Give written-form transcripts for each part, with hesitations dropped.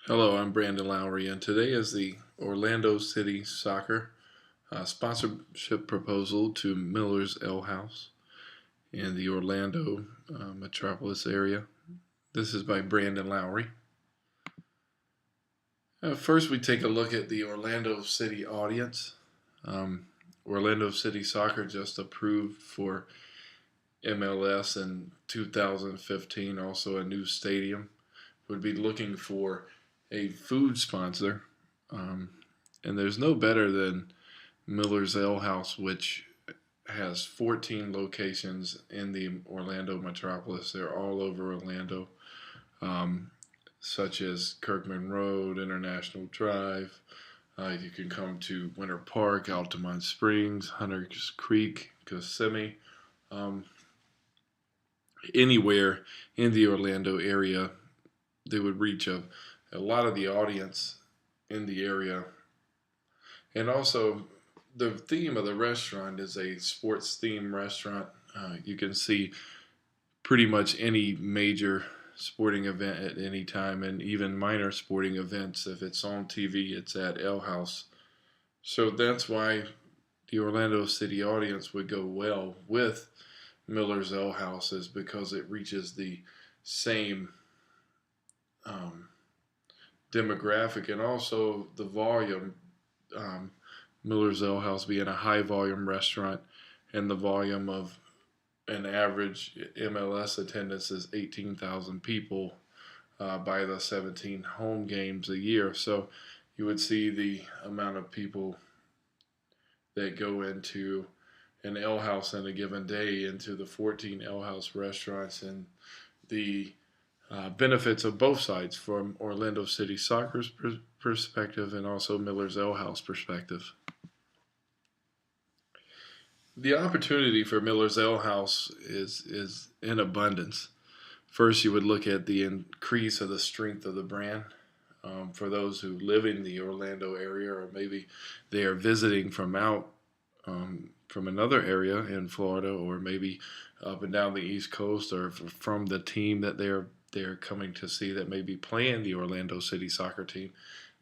Hello, I'm Brandon Lowery, and today is the Orlando City Soccer sponsorship proposal to Miller's Ale House in the Orlando metropolis area. This is by Brandon Lowery. First, we take a look at the Orlando City audience. Um, Orlando City Soccer just approved for MLS in 2015, also a new stadium. Would be looking for a food sponsor. Um, and there's no better than Miller's Ale House, which has 14 locations in the Orlando metropolis. They're all over Orlando, um, such as Kirkman Road, International Drive. You can come to Winter Park, Altamont Springs, Hunters Creek, Kissimmee. Um, Anywhere in the Orlando area, they would reach a lot of the audience in the area. And also, the theme of the restaurant is a sports themed restaurant. You can see pretty much any major sporting event at any time, and even minor sporting events. If it's on TV, it's at Ale House. So that's why the Orlando City audience would go well with Miller's Ale House, is because it reaches the same um, demographic and also the volume. Um, Miller's Ale House being a high volume restaurant, and the volume of an average MLS attendance is 18,000 people by the 17 home games a year. So you would see the amount of people that go into an ale house in a given day, into the 14 ale house restaurants, and the benefits of both sides from Orlando City Soccer's perspective and also Miller's Ale House perspective. The opportunity for Miller's Ale House is in abundance. First, you would look at the increase of the strength of the brand. For those who live in the Orlando area, or maybe they are visiting from out from another area in Florida, or maybe up and down the East Coast, or from the team that they're coming to see that may be playing the Orlando City soccer team,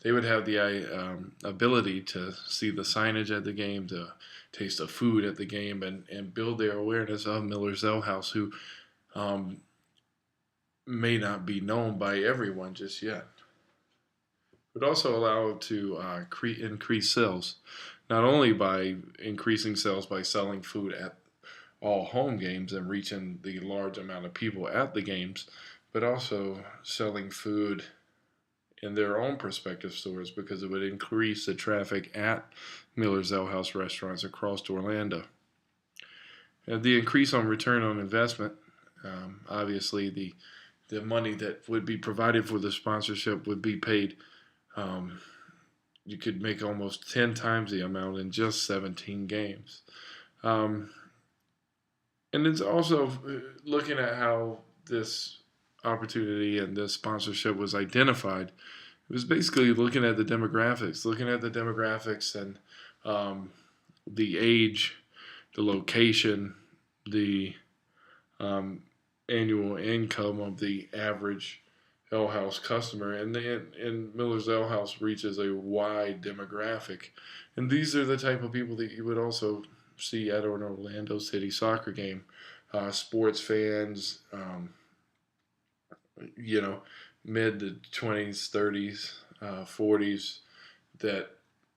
they would have the ability to see the signage at the game, to taste the food at the game, and build their awareness of Miller's Ale House, who um, may not be known by everyone just yet. It would also allow it to increase sales, not only by increasing sales by selling food at all home games and reaching the large amount of people at the games, but also selling food in their own prospective stores, because it would increase the traffic at Miller's Ale House restaurants across Orlando. And the increase on return on investment, obviously the money that would be provided for the sponsorship would be paid. Um, you could make almost 10 times the amount in just 17 games. Um, and it's also looking at how this opportunity and this sponsorship was identified. It was basically looking at the demographics and um, the age, the location, the um, annual income of the average Ale House customer, and Miller's Ale House reaches a wide demographic, and these are the type of people that you would also see at an Orlando City soccer game. Sports fans, you know, mid to 20s, 30s, 40s, that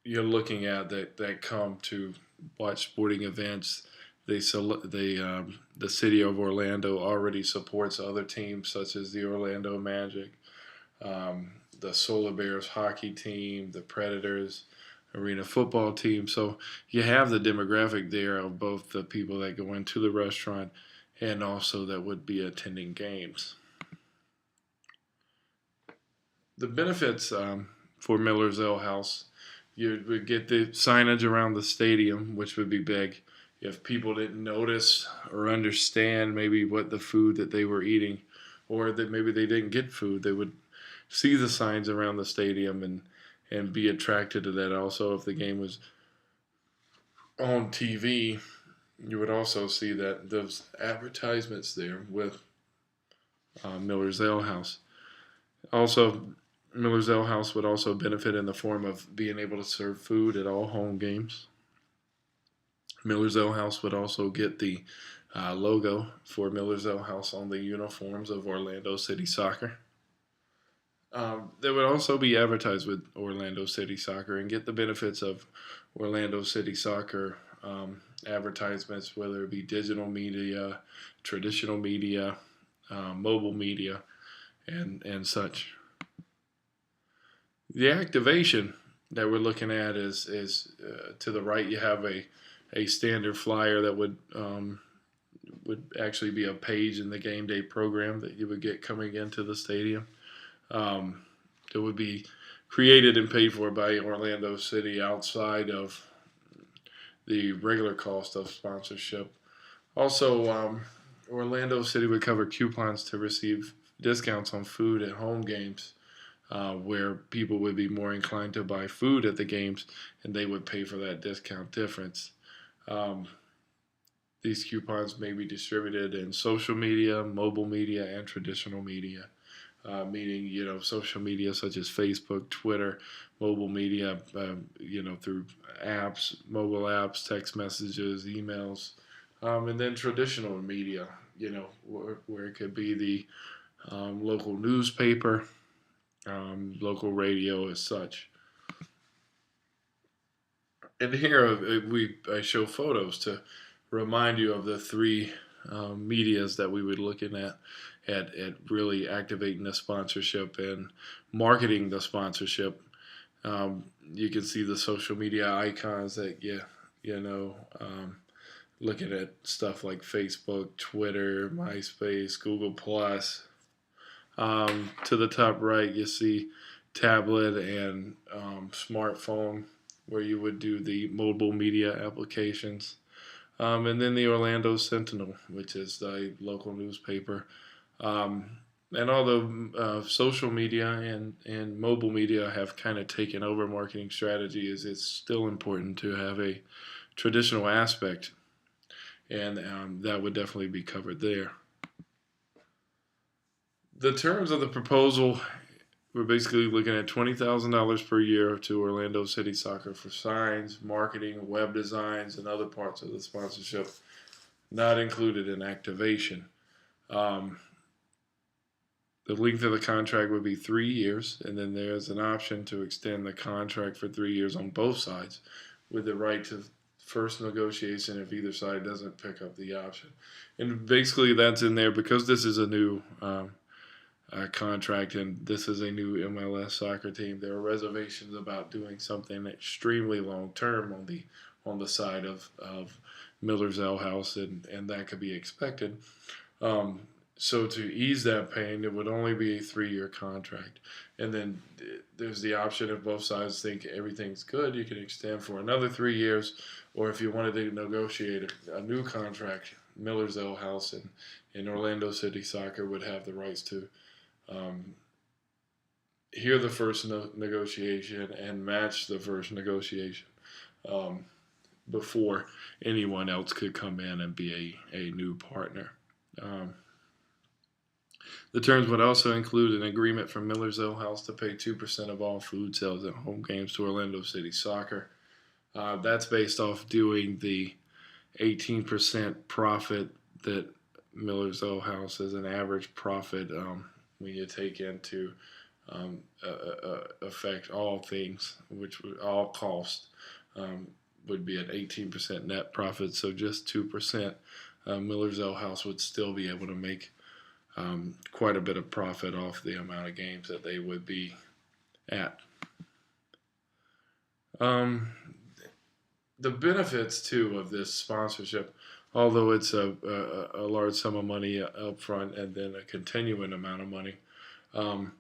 you're looking at that come to watch sporting events. The city of Orlando already supports other teams such as the Orlando Magic, the Solar Bears hockey team, the Predators arena football team. So you have the demographic there of both the people that go into the restaurant and also that would be attending games. The benefits for Miller's Ale House, you would get the signage around the stadium, which would be big. If people didn't notice or understand maybe what the food that they were eating, or that maybe they didn't get food, they would see the signs around the stadium and be attracted to that. Also, if the game was on TV, you would also see that those advertisements there with Miller's Ale House. Also, Miller's Ale House would also benefit in the form of being able to serve food at all home games. Miller's Ale House would also get the logo for Miller's Ale House on the uniforms of Orlando City Soccer. They would also be advertised with Orlando City Soccer and get the benefits of Orlando City Soccer advertisements, whether it be digital media, traditional media, mobile media, and such. The activation that we're looking at is to the right. You have a standard flyer that would actually be a page in the game day program that you would get coming into the stadium. It would be created and paid for by Orlando City outside of the regular cost of sponsorship. Also, Orlando City would cover coupons to receive discounts on food at home games, where people would be more inclined to buy food at the games, and they would pay for that discount difference. Um, these coupons may be distributed in social media, mobile media, and traditional media. Meaning, social media such as Facebook, Twitter, mobile media, through apps, mobile apps, text messages, emails, and then traditional media, where it could be the local newspaper, local radio as such. And here I show photos to remind you of the three medias that we were looking at really activating the sponsorship and marketing the sponsorship. You can see the social media icons that looking at stuff like Facebook, Twitter, MySpace, Google Plus. To the top right, you see tablet and smartphone, where you would do the mobile media applications. And then the Orlando Sentinel, which is the local newspaper. And although social media and mobile media have kind of taken over marketing strategies, it's still important to have a traditional aspect, and that would definitely be covered there. The terms of the proposal, we're basically looking at $20,000 per year to Orlando City Soccer for signs, marketing, web designs, and other parts of the sponsorship, not included in activation. Um, the length of the contract would be 3 years, and then there's an option to extend the contract for 3 years on both sides, with the right to first negotiation if either side doesn't pick up the option. And basically, that's in there because this is a new contract, and this is a new MLS soccer team. There are reservations about doing something extremely long term on the side of Miller's Ale House, and that could be expected. So to ease that pain, it would only be a 3-year contract, and then there's the option if both sides think everything's good, you can extend for another 3 years, or if you wanted to negotiate a new contract, Miller's Ale House and Orlando City Soccer would have the rights to hear the first negotiation and match the first negotiation um, before anyone else could come in and be a new partner. Um, the terms would also include an agreement from Miller's Ale House to pay 2% of all food sales at home games to Orlando City Soccer. That's based off doing the 18% profit that Miller's Ale House as an average profit when you take into affect all things, which would all cost, would be an 18% net profit. So just 2%, Miller's Ale House would still be able to make quite a bit of profit off the amount of games that they would be at. The benefits too of this sponsorship, although it's a large sum of money up front and then a continuing amount of money, an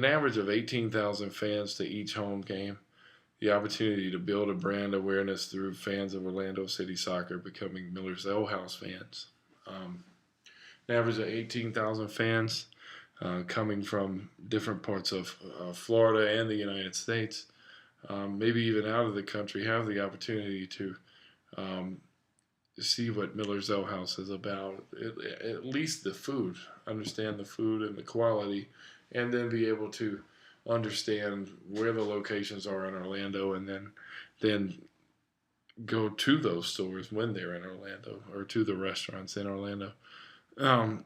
average of 18,000 fans to each home game, the opportunity to build a brand awareness through fans of Orlando City Soccer becoming Miller's Ale House fans. An average of 18,000 fans coming from different parts of Florida and the United States, maybe even out of the country, have the opportunity to see what Miller's Ale House is about, at least the food, understand the food and the quality, and then be able to understand where the locations are in Orlando, and then go to those stores when they're in Orlando, or to the restaurants in Orlando. Um,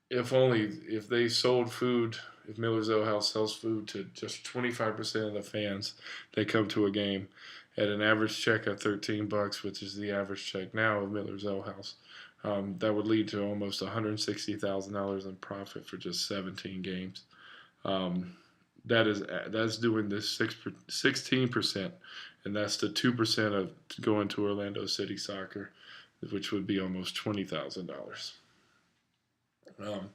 if they sold food, if Miller's Ale House sells food to just 25% of the fans that come to a game, at an average check of $13, which is the average check now of Miller's Ale House, that would lead to almost $160,000 in profit for just 17 games. Um, that's doing this 16%, and that's the 2% of going to Orlando City Soccer, which would be almost $20,000. Um,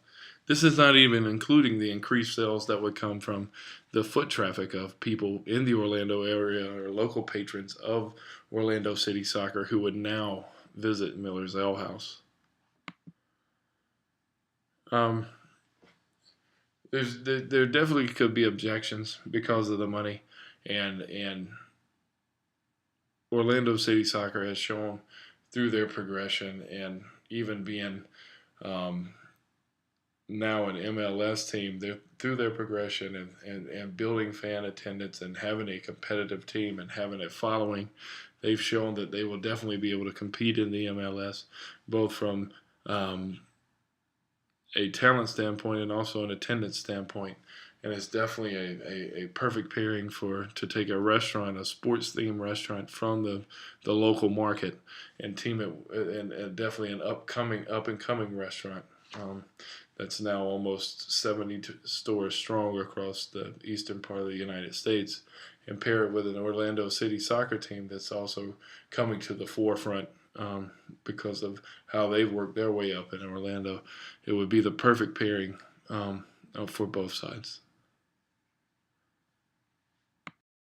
this is not even including the increased sales that would come from the foot traffic of people in the Orlando area or local patrons of Orlando City Soccer who would now visit Miller's Ale House. Um, there definitely could be objections because of the money, and Orlando City Soccer has shown through their progression and even being um, now an MLS team, through their progression and building fan attendance and having a competitive team and having a following, they've shown that they will definitely be able to compete in the MLS, both from a talent standpoint and also an attendance standpoint. And it's definitely a perfect pairing to take a restaurant, a sports themed restaurant from the local market, and team it, and definitely an up and coming restaurant. That's now almost 70 stores strong across the eastern part of the United States, and pair it with an Orlando City soccer team that's also coming to the forefront because of how they've worked their way up in Orlando. It would be the perfect pairing for both sides.